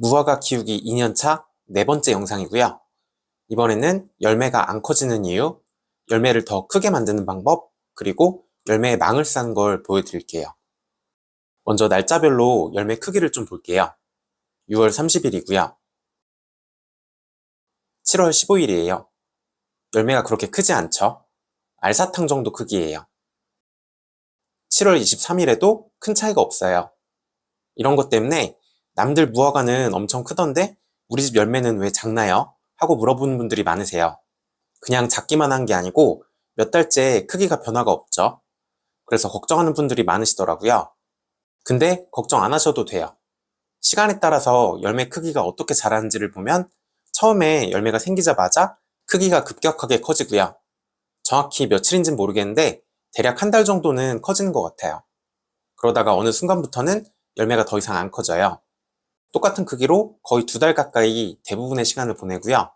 무화과 키우기 2년차 네 번째 영상이고요. 이번에는 열매가 안 커지는 이유, 열매를 더 크게 만드는 방법, 그리고 열매에 망을 쌓는 걸 보여드릴게요. 먼저 날짜별로 열매 크기를 좀 볼게요. 6월 30일이고요. 7월 15일이에요. 열매가 그렇게 크지 않죠? 알사탕 정도 크기예요. 7월 23일에도 큰 차이가 없어요. 이런 것 때문에 남들 무화과는 엄청 크던데 우리 집 열매는 왜 작나요? 하고 물어보는 분들이 많으세요. 그냥 작기만 한 게 아니고 몇 달째 크기가 변화가 없죠. 그래서 걱정하는 분들이 많으시더라고요. 근데 걱정 안 하셔도 돼요. 시간에 따라서 열매 크기가 어떻게 자라는지를 보면 처음에 열매가 생기자마자 크기가 급격하게 커지고요. 정확히 며칠인지는 모르겠는데 대략 한 달 정도는 커지는 것 같아요. 그러다가 어느 순간부터는 열매가 더 이상 안 커져요. 똑같은 크기로 거의 2달 가까이 대부분의 시간을 보내고요.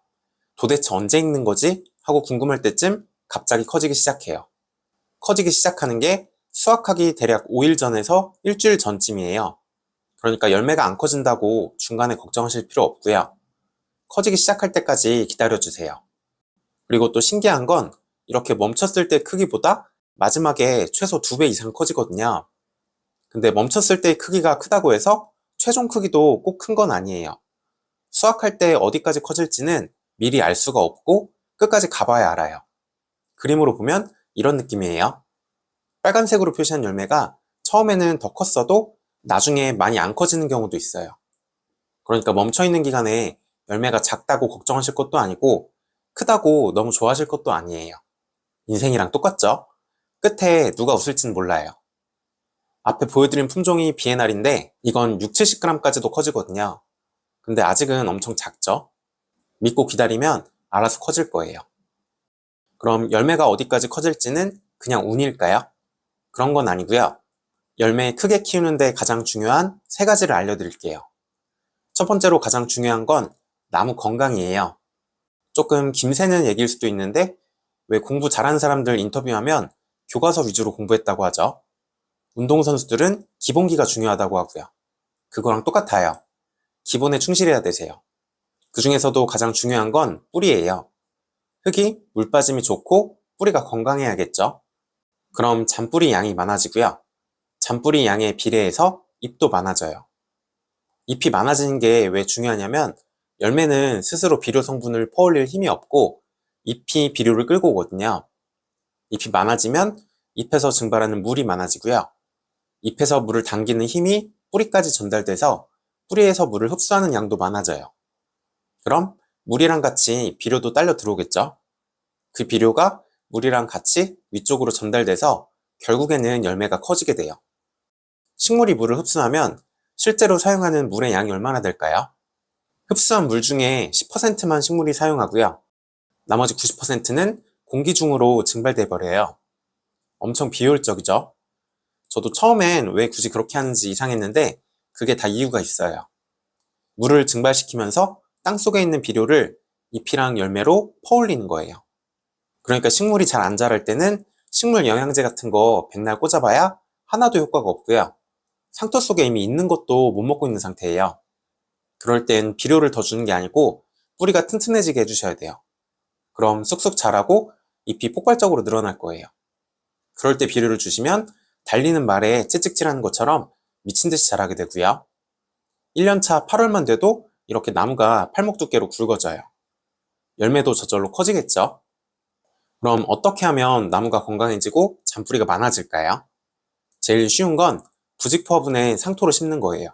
도대체 언제 익는 거지? 하고 궁금할 때쯤 갑자기 커지기 시작해요. 커지기 시작하는 게 수확하기 대략 5일 전에서 일주일 전쯤이에요. 그러니까 열매가 안 커진다고 중간에 걱정하실 필요 없고요. 커지기 시작할 때까지 기다려주세요. 그리고 또 신기한 건 이렇게 멈췄을 때 크기보다 마지막에 최소 2배 이상 커지거든요. 근데 멈췄을 때의 크기가 크다고 해서 최종 크기도 꼭 큰 건 아니에요. 수확할 때 어디까지 커질지는 미리 알 수가 없고 끝까지 가봐야 알아요. 그림으로 보면 이런 느낌이에요. 빨간색으로 표시한 열매가 처음에는 더 컸어도 나중에 많이 안 커지는 경우도 있어요. 그러니까 멈춰있는 기간에 열매가 작다고 걱정하실 것도 아니고 크다고 너무 좋아하실 것도 아니에요. 인생이랑 똑같죠? 끝에 누가 웃을지는 몰라요. 앞에 보여드린 품종이 비에날인데 이건 6, 70g까지도 커지거든요. 근데 아직은 엄청 작죠? 믿고 기다리면 알아서 커질 거예요. 그럼 열매가 어디까지 커질지는 그냥 운일까요? 그런 건 아니고요. 열매 크게 키우는데 가장 중요한 3가지를 알려드릴게요. 첫 번째로 가장 중요한 건 나무 건강이에요. 조금 김새는 얘기일 수도 있는데 왜 공부 잘하는 사람들 인터뷰하면 교과서 위주로 공부했다고 하죠. 운동선수들은 기본기가 중요하다고 하고요. 그거랑 똑같아요. 기본에 충실해야 되세요. 그 중에서도 가장 중요한 건 뿌리예요. 흙이 물 빠짐이 좋고 뿌리가 건강해야겠죠. 그럼 잔뿌리 양이 많아지고요. 잔뿌리 양에 비례해서 잎도 많아져요. 잎이 많아지는 게 왜 중요하냐면 열매는 스스로 비료 성분을 퍼올릴 힘이 없고 잎이 비료를 끌고 오거든요. 잎이 많아지면 잎에서 증발하는 물이 많아지고요. 잎에서 물을 당기는 힘이 뿌리까지 전달돼서 뿌리에서 물을 흡수하는 양도 많아져요. 그럼 물이랑 같이 비료도 딸려 들어오겠죠? 그 비료가 물이랑 같이 위쪽으로 전달돼서 결국에는 열매가 커지게 돼요. 식물이 물을 흡수하면 실제로 사용하는 물의 양이 얼마나 될까요? 흡수한 물 중에 10%만 식물이 사용하고요. 나머지 90%는 공기 중으로 증발돼 버려요. 엄청 비효율적이죠? 저도 처음엔 왜 굳이 그렇게 하는지 이상했는데 그게 다 이유가 있어요. 물을 증발시키면서 땅속에 있는 비료를 잎이랑 열매로 퍼올리는 거예요. 그러니까 식물이 잘 안 자랄 때는 식물 영양제 같은 거 백날 꽂아봐야 하나도 효과가 없고요. 상토 속에 이미 있는 것도 못 먹고 있는 상태예요. 그럴 땐 비료를 더 주는 게 아니고 뿌리가 튼튼해지게 해주셔야 돼요. 그럼 쑥쑥 자라고 잎이 폭발적으로 늘어날 거예요. 그럴 때 비료를 주시면 달리는 말에 채찍질하는 것처럼 미친 듯이 자라게 되고요. 1년차 8월만 돼도 이렇게 나무가 팔목 두께로 굵어져요. 열매도 저절로 커지겠죠? 그럼 어떻게 하면 나무가 건강해지고 잔뿌리가 많아질까요? 제일 쉬운 건 부직포 화분에 상토를 심는 거예요.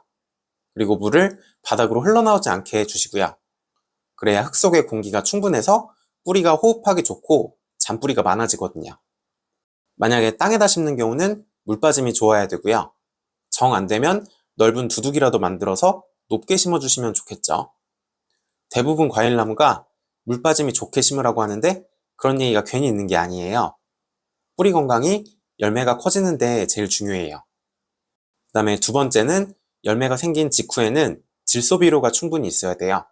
그리고 물을 바닥으로 흘러나오지 않게 해주시고요. 그래야 흙 속의 공기가 충분해서 뿌리가 호흡하기 좋고 잔뿌리가 많아지거든요. 만약에 땅에다 심는 경우는 물 빠짐이 좋아야 되고요. 정 안 되면 넓은 두둑이라도 만들어서 높게 심어주시면 좋겠죠. 대부분 과일나무가 물 빠짐이 좋게 심으라고 하는데 그런 얘기가 괜히 있는 게 아니에요. 뿌리 건강이 열매가 커지는데 제일 중요해요. 그 다음에 두 번째는 열매가 생긴 직후에는 질소 비료가 충분히 있어야 돼요.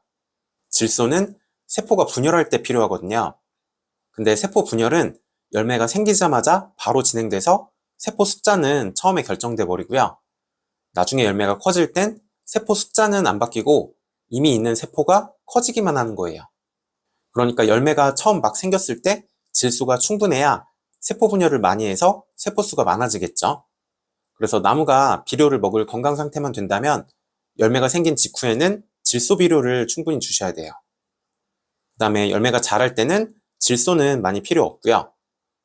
질소는 세포가 분열할 때 필요하거든요. 근데 세포 분열은 열매가 생기자마자 바로 진행돼서 세포 숫자는 처음에 결정돼 버리고요. 나중에 열매가 커질 땐 세포 숫자는 안 바뀌고 이미 있는 세포가 커지기만 하는 거예요. 그러니까 열매가 처음 막 생겼을 때 질소가 충분해야 세포 분열을 많이 해서 세포수가 많아지겠죠. 그래서 나무가 비료를 먹을 건강 상태만 된다면 열매가 생긴 직후에는 질소 비료를 충분히 주셔야 돼요. 그 다음에 열매가 자랄 때는 질소는 많이 필요 없고요.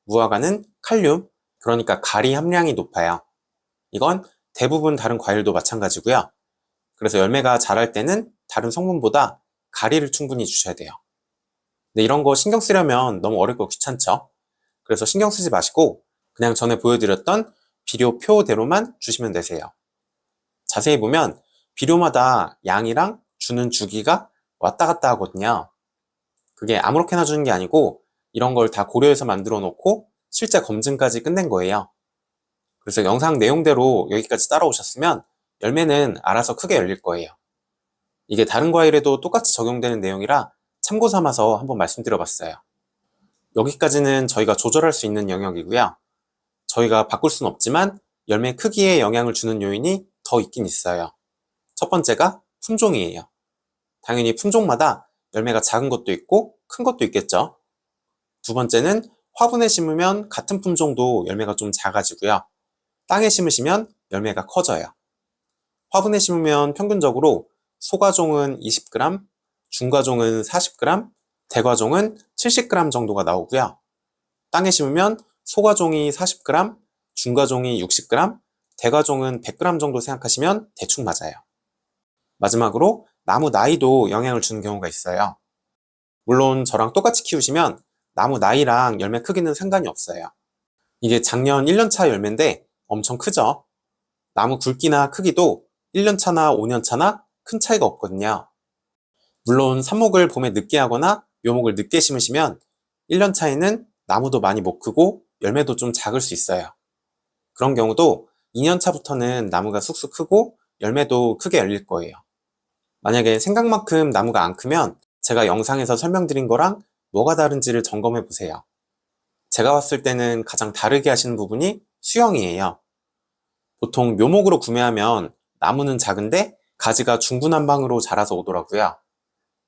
무화과는 칼륨, 그러니까 가리 함량이 높아요. 이건 대부분 다른 과일도 마찬가지고요. 그래서 열매가 자랄 때는 다른 성분보다 가리를 충분히 주셔야 돼요. 근데 이런 거 신경 쓰려면 너무 어렵고 귀찮죠? 그래서 신경 쓰지 마시고 그냥 전에 보여드렸던 비료표대로만 주시면 되세요. 자세히 보면 비료마다 양이랑 주는 주기가 왔다 갔다 하거든요. 그게 아무렇게나 주는 게 아니고 이런 걸 다 고려해서 만들어 놓고 실제 검증까지 끝낸 거예요. 그래서 영상 내용대로 여기까지 따라오셨으면 열매는 알아서 크게 열릴 거예요. 이게 다른 과일에도 똑같이 적용되는 내용이라 참고 삼아서 한번 말씀드려봤어요. 여기까지는 저희가 조절할 수 있는 영역이고요. 저희가 바꿀 수는 없지만 열매 크기에 영향을 주는 요인이 더 있긴 있어요. 첫 번째가 품종이에요. 당연히 품종마다 열매가 작은 것도 있고 큰 것도 있겠죠. 두 번째는 화분에 심으면 같은 품종도 열매가 좀 작아지고요. 땅에 심으시면 열매가 커져요. 화분에 심으면 평균적으로 소과종은 20g, 중과종은 40g, 대과종은 70g 정도가 나오고요. 땅에 심으면 소과종이 40g, 중과종이 60g, 대과종은 100g 정도 생각하시면 대충 맞아요. 마지막으로 나무 나이도 영향을 주는 경우가 있어요. 물론 저랑 똑같이 키우시면 나무 나이랑 열매 크기는 상관이 없어요. 이게 작년 1년차 열매인데 엄청 크죠? 나무 굵기나 크기도 1년차나 5년차나 큰 차이가 없거든요. 물론 삽목을 봄에 늦게 하거나 묘목을 늦게 심으시면 1년 차에는 나무도 많이 못 크고 열매도 좀 작을 수 있어요. 그런 경우도 2년 차부터는 나무가 쑥쑥 크고 열매도 크게 열릴 거예요. 만약에 생각만큼 나무가 안 크면 제가 영상에서 설명드린 거랑 뭐가 다른지를 점검해 보세요. 제가 봤을 때는 가장 다르게 하시는 부분이 수영이에요. 보통 묘목으로 구매하면 나무는 작은데 가지가 중구난방으로 자라서 오더라고요.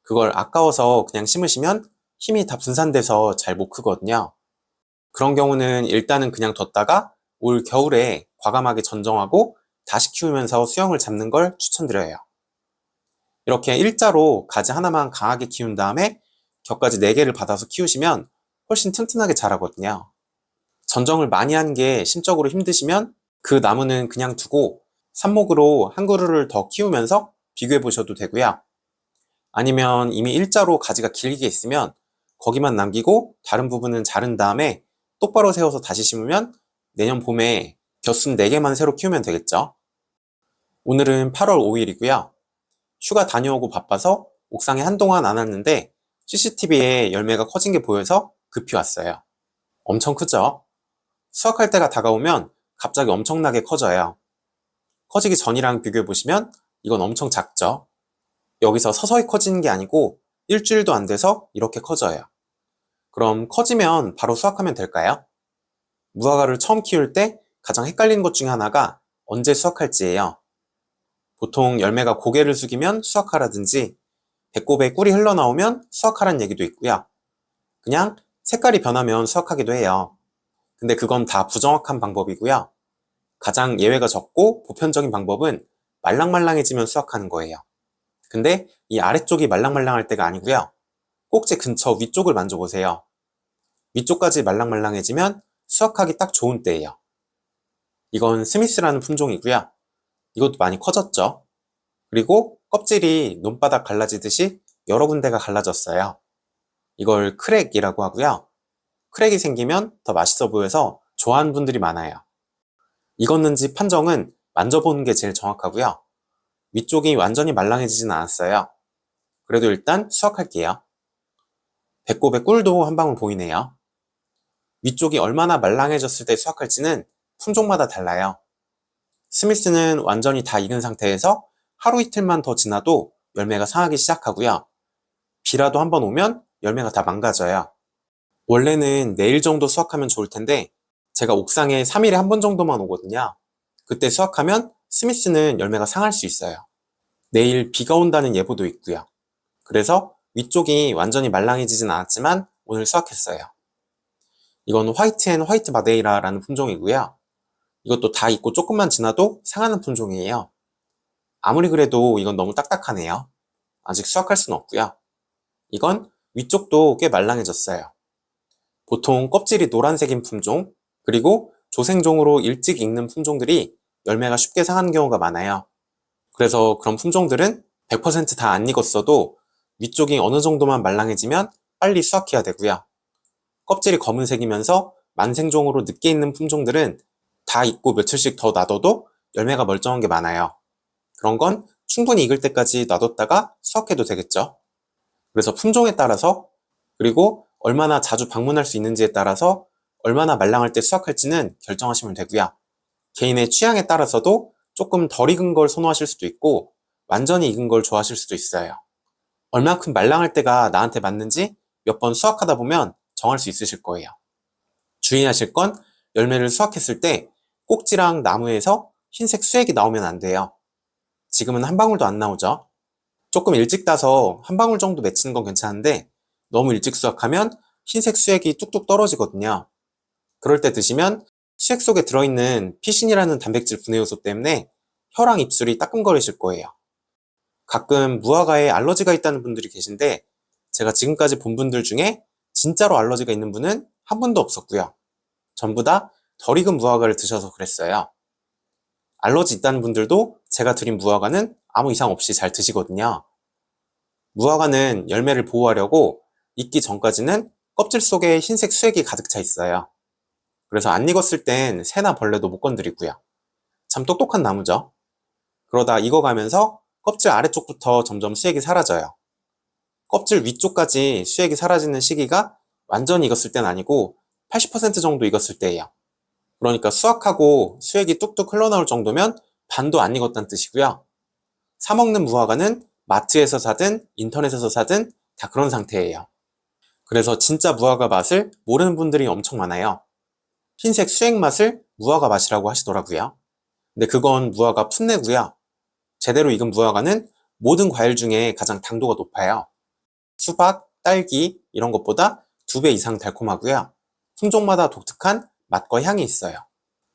그걸 아까워서 그냥 심으시면 힘이 다 분산돼서 잘 못 크거든요. 그런 경우는 일단은 그냥 뒀다가 올 겨울에 과감하게 전정하고 다시 키우면서 수영을 잡는 걸 추천드려요. 이렇게 일자로 가지 하나만 강하게 키운 다음에 격가지 4개를 받아서 키우시면 훨씬 튼튼하게 자라거든요. 전정을 많이 하는 게 심적으로 힘드시면 그 나무는 그냥 두고 삽목으로 한 그루를 더 키우면서 비교해 보셔도 되고요. 아니면 이미 일자로 가지가 길게 있으면 거기만 남기고 다른 부분은 자른 다음에 똑바로 세워서 다시 심으면 내년 봄에 벼순 4개만 새로 키우면 되겠죠. 오늘은 8월 5일이고요. 휴가 다녀오고 바빠서 옥상에 한동안 안 왔는데 CCTV에 열매가 커진 게 보여서 급히 왔어요. 엄청 크죠? 수확할 때가 다가오면 갑자기 엄청나게 커져요. 커지기 전이랑 비교해 보시면 이건 엄청 작죠? 여기서 서서히 커지는 게 아니고 일주일도 안 돼서 이렇게 커져요. 그럼 커지면 바로 수확하면 될까요? 무화과를 처음 키울 때 가장 헷갈리는 것 중에 하나가 언제 수확할지예요. 보통 열매가 고개를 숙이면 수확하라든지 배꼽에 꿀이 흘러나오면 수확하라는 얘기도 있고요. 그냥 색깔이 변하면 수확하기도 해요. 근데 그건 다 부정확한 방법이고요. 가장 예외가 적고 보편적인 방법은 말랑말랑해지면 수확하는 거예요. 근데 이 아래쪽이 말랑말랑할 때가 아니고요. 꼭지 근처 위쪽을 만져보세요. 위쪽까지 말랑말랑해지면 수확하기 딱 좋은 때예요. 이건 스미스라는 품종이고요. 이것도 많이 커졌죠. 그리고 껍질이 논바닥 갈라지듯이 여러 군데가 갈라졌어요. 이걸 크랙이라고 하고요. 크랙이 생기면 더 맛있어 보여서 좋아하는 분들이 많아요. 익었는지 판정은 만져보는 게 제일 정확하고요. 위쪽이 완전히 말랑해지진 않았어요. 그래도 일단 수확할게요. 배꼽에 꿀도 한 방울 보이네요. 위쪽이 얼마나 말랑해졌을 때 수확할지는 품종마다 달라요. 스미스는 완전히 다 익은 상태에서 하루 이틀만 더 지나도 열매가 상하기 시작하고요. 비라도 한번 오면 열매가 다 망가져요. 원래는 내일 정도 수확하면 좋을 텐데 제가 옥상에 3일에 한 번 정도만 오거든요. 그때 수확하면 스미스는 열매가 상할 수 있어요. 내일 비가 온다는 예보도 있고요. 그래서 위쪽이 완전히 말랑해지진 않았지만 오늘 수확했어요. 이건 화이트 앤 화이트 마데이라라는 품종이고요. 이것도 다 익고 조금만 지나도 상하는 품종이에요. 아무리 그래도 이건 너무 딱딱하네요. 아직 수확할 수는 없고요. 이건 위쪽도 꽤 말랑해졌어요. 보통 껍질이 노란색인 품종, 그리고 조생종으로 일찍 익는 품종들이 열매가 쉽게 상하는 경우가 많아요. 그래서 그런 품종들은 100% 다 안 익었어도 위쪽이 어느 정도만 말랑해지면 빨리 수확해야 되고요. 껍질이 검은색이면서 만생종으로 늦게 익는 품종들은 다 익고 며칠씩 더 놔둬도 열매가 멀쩡한 게 많아요. 그런 건 충분히 익을 때까지 놔뒀다가 수확해도 되겠죠. 그래서 품종에 따라서, 그리고 얼마나 자주 방문할 수 있는지에 따라서 얼마나 말랑할 때 수확할지는 결정하시면 되고요. 개인의 취향에 따라서도 조금 덜 익은 걸 선호하실 수도 있고 완전히 익은 걸 좋아하실 수도 있어요. 얼만큼 말랑할 때가 나한테 맞는지 몇 번 수확하다 보면 정할 수 있으실 거예요. 주의하실 건 열매를 수확했을 때 꼭지랑 나무에서 흰색 수액이 나오면 안 돼요. 지금은 한 방울도 안 나오죠. 조금 일찍 따서 한 방울 정도 맺히는 건 괜찮은데 너무 일찍 수확하면 흰색 수액이 뚝뚝 떨어지거든요. 그럴 때 드시면 수액 속에 들어있는 피신이라는 단백질 분해 요소 때문에 혀랑 입술이 따끔거리실 거예요. 가끔 무화과에 알러지가 있다는 분들이 계신데 제가 지금까지 본 분들 중에 진짜로 알러지가 있는 분은 한 분도 없었고요. 전부 다 덜 익은 무화과를 드셔서 그랬어요. 알러지 있다는 분들도 제가 드린 무화과는 아무 이상 없이 잘 드시거든요. 무화과는 열매를 보호하려고 익기 전까지는 껍질 속에 흰색 수액이 가득 차 있어요. 그래서 안 익었을 땐 새나 벌레도 못 건드리고요. 참 똑똑한 나무죠. 그러다 익어가면서 껍질 아래쪽부터 점점 수액이 사라져요. 껍질 위쪽까지 수액이 사라지는 시기가 완전히 익었을 땐 아니고 80% 정도 익었을 때예요. 그러니까 수확하고 수액이 뚝뚝 흘러나올 정도면 반도 안 익었다는 뜻이고요. 사 먹는 무화과는 마트에서 사든 인터넷에서 사든 다 그런 상태예요. 그래서 진짜 무화과 맛을 모르는 분들이 엄청 많아요. 흰색 수액 맛을 무화과 맛이라고 하시더라고요. 근데 그건 무화과 풋내고요. 제대로 익은 무화과는 모든 과일 중에 가장 당도가 높아요. 수박, 딸기 이런 것보다 2배 이상 달콤하고요. 품종마다 독특한 맛과 향이 있어요.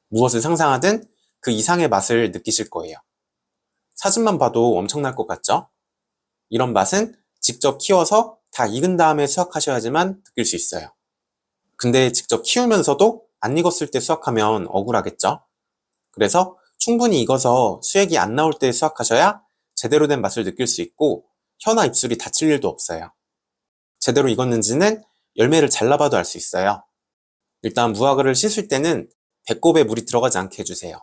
무엇을 상상하든 그 이상의 맛을 느끼실 거예요. 사진만 봐도 엄청날 것 같죠? 이런 맛은 직접 키워서 다 익은 다음에 수확하셔야지만 느낄 수 있어요. 근데 직접 키우면서도 안 익었을 때 수확하면 억울하겠죠? 그래서 충분히 익어서 수액이 안 나올 때 수확하셔야 제대로 된 맛을 느낄 수 있고 혀나 입술이 다칠 일도 없어요. 제대로 익었는지는 열매를 잘라봐도 알 수 있어요. 일단 무화과를 씻을 때는 배꼽에 물이 들어가지 않게 해주세요.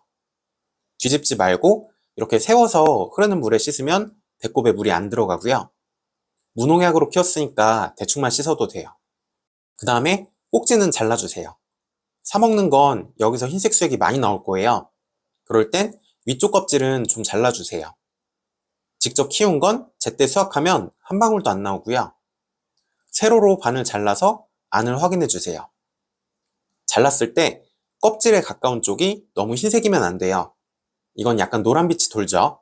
뒤집지 말고 이렇게 세워서 흐르는 물에 씻으면 배꼽에 물이 안 들어가고요. 무농약으로 키웠으니까 대충만 씻어도 돼요. 그 다음에 꼭지는 잘라주세요. 사 먹는 건 여기서 흰색 수액이 많이 나올 거예요. 그럴 땐 위쪽 껍질은 좀 잘라주세요. 직접 키운 건 제때 수확하면 한 방울도 안 나오고요. 세로로 반을 잘라서 안을 확인해 주세요. 잘랐을 때 껍질에 가까운 쪽이 너무 흰색이면 안 돼요. 이건 약간 노란빛이 돌죠.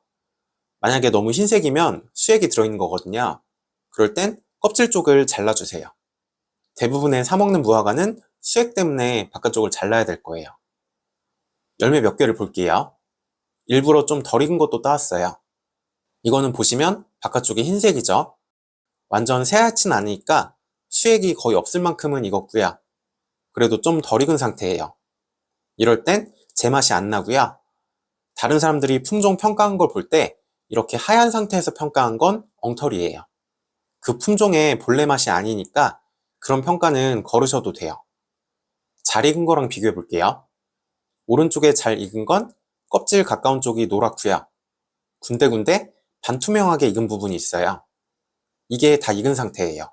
만약에 너무 흰색이면 수액이 들어있는 거거든요. 그럴 땐 껍질 쪽을 잘라주세요. 대부분의 사 먹는 무화과는 수액 때문에 바깥쪽을 잘라야 될 거예요. 열매 몇 개를 볼게요. 일부러 좀 덜 익은 것도 따왔어요. 이거는 보시면 바깥쪽이 흰색이죠. 완전 새하얗진 않으니까 수액이 거의 없을 만큼은 익었고요. 그래도 좀 덜 익은 상태예요. 이럴 땐 제맛이 안 나고요. 다른 사람들이 품종 평가한 걸 볼 때 이렇게 하얀 상태에서 평가한 건 엉터리예요. 그 품종의 본래 맛이 아니니까 그런 평가는 거르셔도 돼요. 잘 익은 거랑 비교해 볼게요. 오른쪽에 잘 익은 건 껍질 가까운 쪽이 노랗고요. 군데군데 반투명하게 익은 부분이 있어요. 이게 다 익은 상태예요.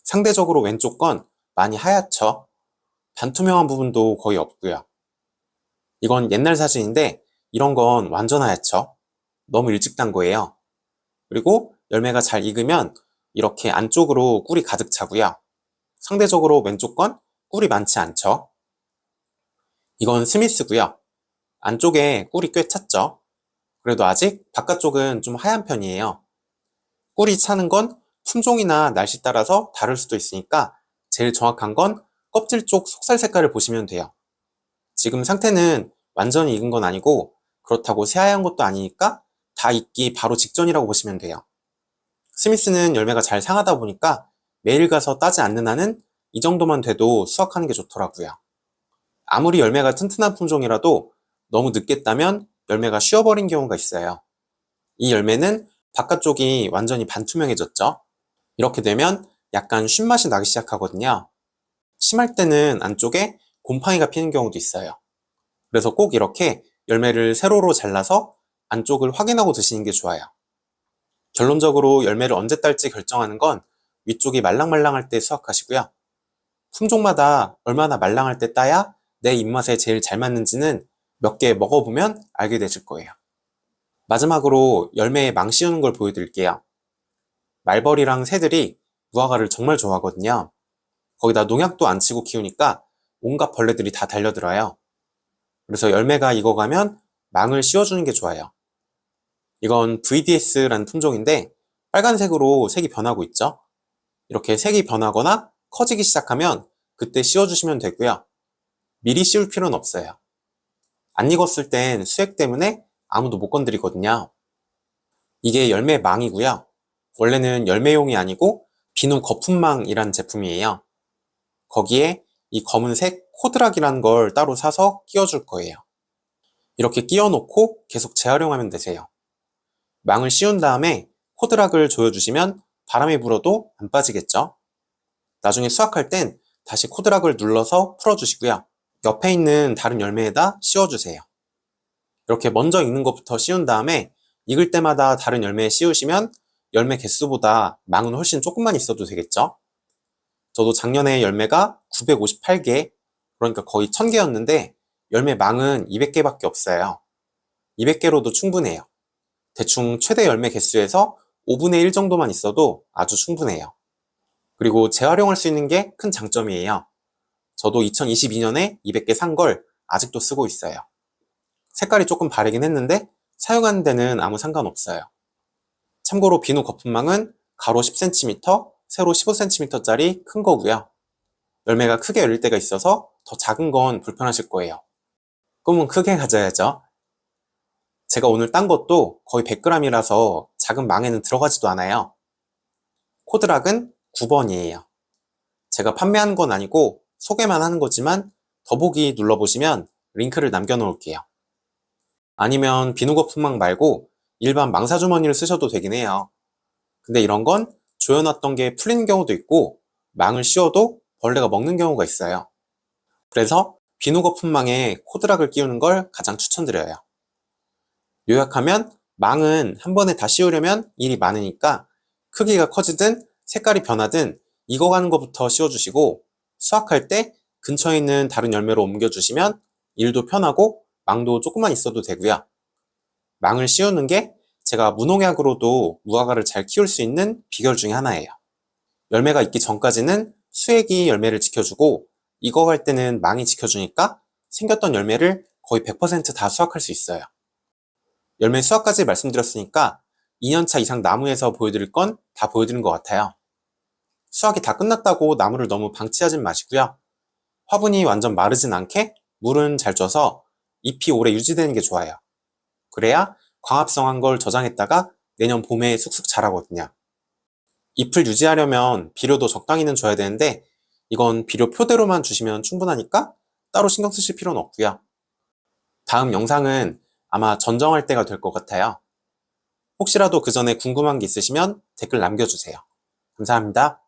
상대적으로 왼쪽 건 많이 하얗죠? 반투명한 부분도 거의 없고요. 이건 옛날 사진인데 이런 건 완전 하얗죠? 너무 일찍 딴 거예요. 그리고 열매가 잘 익으면 이렇게 안쪽으로 꿀이 가득 차고요. 상대적으로 왼쪽 건 꿀이 많지 않죠? 이건 스미스고요. 안쪽에 꿀이 꽤 찼죠? 그래도 아직 바깥쪽은 좀 하얀 편이에요. 꿀이 차는 건 품종이나 날씨 따라서 다를 수도 있으니까 제일 정확한 건 껍질 쪽 속살 색깔을 보시면 돼요. 지금 상태는 완전히 익은 건 아니고 그렇다고 새하얀 것도 아니니까 다 익기 바로 직전이라고 보시면 돼요. 스미스는 열매가 잘 상하다 보니까 매일 가서 따지 않는 한은 이 정도만 돼도 수확하는 게 좋더라고요. 아무리 열매가 튼튼한 품종이라도 너무 늦게 따면 열매가 쉬어버린 경우가 있어요. 이 열매는 바깥쪽이 완전히 반투명해졌죠. 이렇게 되면 약간 쉰맛이 나기 시작하거든요. 심할 때는 안쪽에 곰팡이가 피는 경우도 있어요. 그래서 꼭 이렇게 열매를 세로로 잘라서 안쪽을 확인하고 드시는 게 좋아요. 결론적으로 열매를 언제 딸지 결정하는 건 위쪽이 말랑말랑할 때 수확하시고요. 품종마다 얼마나 말랑할 때 따야 내 입맛에 제일 잘 맞는지는 몇 개 먹어보면 알게 되실 거예요. 마지막으로 열매에 망 씌우는 걸 보여드릴게요. 말벌이랑 새들이 무화과를 정말 좋아하거든요. 거기다 농약도 안 치고 키우니까 온갖 벌레들이 다 달려들어요. 그래서 열매가 익어가면 망을 씌워주는 게 좋아요. 이건 VDS라는 품종인데 빨간색으로 색이 변하고 있죠. 이렇게 색이 변하거나 커지기 시작하면 그때 씌워주시면 되고요. 미리 씌울 필요는 없어요. 안 익었을 땐 수액 때문에 아무도 못 건드리거든요. 이게 열매 망이고요. 원래는 열매용이 아니고 비누 거품망이라는 제품이에요. 거기에 이 검은색 코드락이라는 걸 따로 사서 끼워줄 거예요. 이렇게 끼워놓고 계속 재활용하면 되세요. 망을 씌운 다음에 코드락을 조여주시면 바람이 불어도 안 빠지겠죠? 나중에 수확할 땐 다시 코드락을 눌러서 풀어주시고요. 옆에 있는 다른 열매에다 씌워주세요. 이렇게 먼저 익는 것부터 씌운 다음에 익을 때마다 다른 열매에 씌우시면 열매 개수보다 망은 훨씬 조금만 있어도 되겠죠? 저도 작년에 열매가 958개, 그러니까 거의 1000개였는데 열매 망은 200개밖에 없어요. 200개로도 충분해요. 대충 최대 열매 개수에서 5분의 1 정도만 있어도 아주 충분해요. 그리고 재활용할 수 있는 게 큰 장점이에요. 저도 2022년에 200개 산 걸 아직도 쓰고 있어요. 색깔이 조금 바래긴 했는데 사용하는 데는 아무 상관없어요. 참고로 비누 거품망은 가로 10cm, 세로 15cm짜리 큰 거고요. 열매가 크게 열릴 때가 있어서 더 작은 건 불편하실 거예요. 꿈은 크게 가져야죠. 제가 오늘 딴 것도 거의 100g이라서 작은 망에는 들어가지도 않아요. 코드락은 9번이에요. 제가 판매하는 건 아니고 소개만 하는 거지만 더보기 눌러보시면 링크를 남겨놓을게요. 아니면 비누 거품망 말고 일반 망사주머니를 쓰셔도 되긴 해요. 근데 이런 건 조여놨던 게 풀리는 경우도 있고 망을 씌워도 벌레가 먹는 경우가 있어요. 그래서 비누 거품망에 코드락을 끼우는 걸 가장 추천드려요. 요약하면 망은 한 번에 다 씌우려면 일이 많으니까 크기가 커지든 색깔이 변하든 익어가는 것부터 씌워주시고 수확할 때 근처에 있는 다른 열매로 옮겨주시면 일도 편하고 망도 조금만 있어도 되고요. 망을 씌우는 게 제가 무농약으로도 무화과를 잘 키울 수 있는 비결 중에 하나예요. 열매가 익기 전까지는 수액이 열매를 지켜주고 익어갈 때는 망이 지켜주니까 생겼던 열매를 거의 100%다 수확할 수 있어요. 열매 수확까지 말씀드렸으니까 2년차 이상 나무에서 보여드릴 건 다 보여드린 것 같아요. 수확이 다 끝났다고 나무를 너무 방치하진 마시고요. 화분이 완전 마르진 않게 물은 잘 줘서 잎이 오래 유지되는 게 좋아요. 그래야 광합성한 걸 저장했다가 내년 봄에 쑥쑥 자라거든요. 잎을 유지하려면 비료도 적당히는 줘야 되는데 이건 비료 표대로만 주시면 충분하니까 따로 신경 쓰실 필요는 없고요. 다음 영상은 아마 전정할 때가 될 것 같아요. 혹시라도 그 전에 궁금한 게 있으시면 댓글 남겨주세요. 감사합니다.